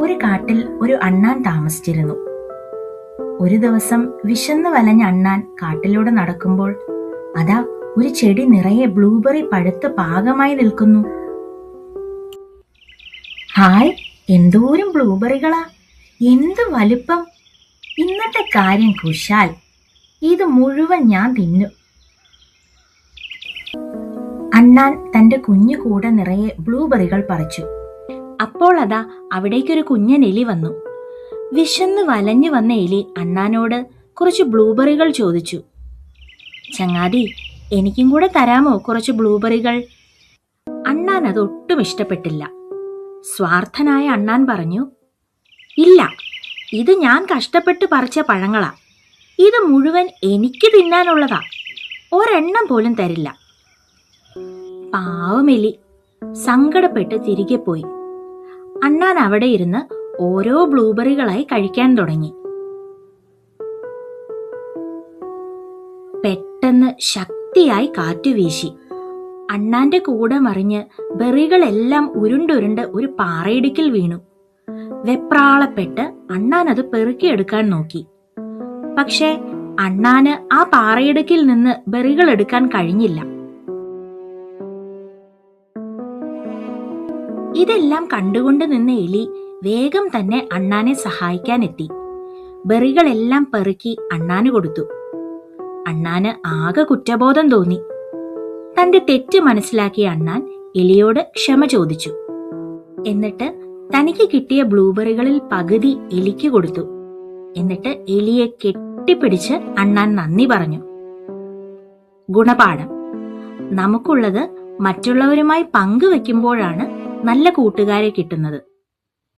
ഒരു കാട്ടിൽ ഒരു അണ്ണാൻ താമസിച്ചിരുന്നു. ഒരു ദിവസം വിശന്ന് വലഞ്ഞ അണ്ണാൻ കാട്ടിലൂടെ നടക്കുമ്പോൾ അതാ ഒരു ചെടി നിറയെ ബ്ലൂബെറി പഴുത്ത് പാകമായി നിൽക്കുന്നു. ഹായ്, എന്തോരം ബ്ലൂബെറികളാ! എന്ത് വലുപ്പം! ഇന്നത്തെ കാര്യം കുശാൽ. ഇത് മുഴുവൻ ഞാൻ തിന്നു. അണ്ണാൻ തന്റെ കുഞ്ഞു കൂടെ നിറയെ ബ്ലൂബെറികൾ പറിച്ചു. അപ്പോൾ അതാ അവിടേക്കൊരു കുഞ്ഞൻ എലി വന്നു. വിശന്ന് വലഞ്ഞു വന്ന എലി അണ്ണാനോട് കുറച്ച് ബ്ലൂബെറികൾ ചോദിച്ചു. ചങ്ങാതി, എനിക്കും കൂടെ തരാമോ കുറച്ച് ബ്ലൂബെറികൾ? അണ്ണാൻ അതൊട്ടും ഇഷ്ടപ്പെട്ടില്ല. സ്വാർത്ഥനായ അണ്ണാൻ പറഞ്ഞു, ഇല്ല, ഇത് ഞാൻ കഷ്ടപ്പെട്ട് പറിച്ച പഴങ്ങളാ. ഇത് മുഴുവൻ എനിക്ക് തിന്നാനുള്ളതാ. ഒരെണ്ണം പോലും തരില്ല. പാവം എലി സങ്കടപ്പെട്ട് തിരികെ പോയി. അണ്ണാൻ അവിടെ ഇരുന്ന് ഓരോ ബ്ലൂബെറികളായി കഴിക്കാൻ തുടങ്ങി. പെട്ടെന്ന് ശക്തിയായി കാറ്റുവീശി. അണ്ണാന്റെ കൂടെ മറിഞ്ഞ് ബെറികളെല്ലാം ഉരുണ്ടുരുണ്ട് ഒരു പാറയിടുക്കിൽ വീണു. വെപ്രാളപ്പെട്ട് അണ്ണാൻ അത് പെറുക്കിയെടുക്കാൻ നോക്കി. പക്ഷേ അണ്ണാന് ആ പാറയിടുക്കിൽ നിന്ന് ബെറികൾ എടുക്കാൻ കഴിഞ്ഞില്ല. ഇതെല്ലാം കണ്ടുകൊണ്ട് നിന്ന എലി വേഗം തന്നെ അണ്ണാനെ സഹായിക്കാനെത്തി. ബെറികളെല്ലാം പെറുക്കി അണ്ണാന് കൊടുത്തു. അണ്ണാന് ആകെ കുറ്റബോധം തോന്നി. തന്റെ തെറ്റ് മനസ്സിലാക്കിയ അണ്ണാൻ എലിയോട് ക്ഷമ ചോദിച്ചു. എന്നിട്ട് തനിക്ക് കിട്ടിയ ബ്ലൂബെറികളിൽ പകുതി എലിക്ക് കൊടുത്തു. എന്നിട്ട് എലിയെ കെട്ടിപ്പിടിച്ച് അണ്ണാൻ നന്ദി പറഞ്ഞു. ഗുണപാഠം: നമുക്കുള്ളത് മറ്റുള്ളവരുമായി പങ്കുവെക്കുമ്പോഴാണ് നല്ല കൂട്ടുകാരെ കിട്ടുന്നത്.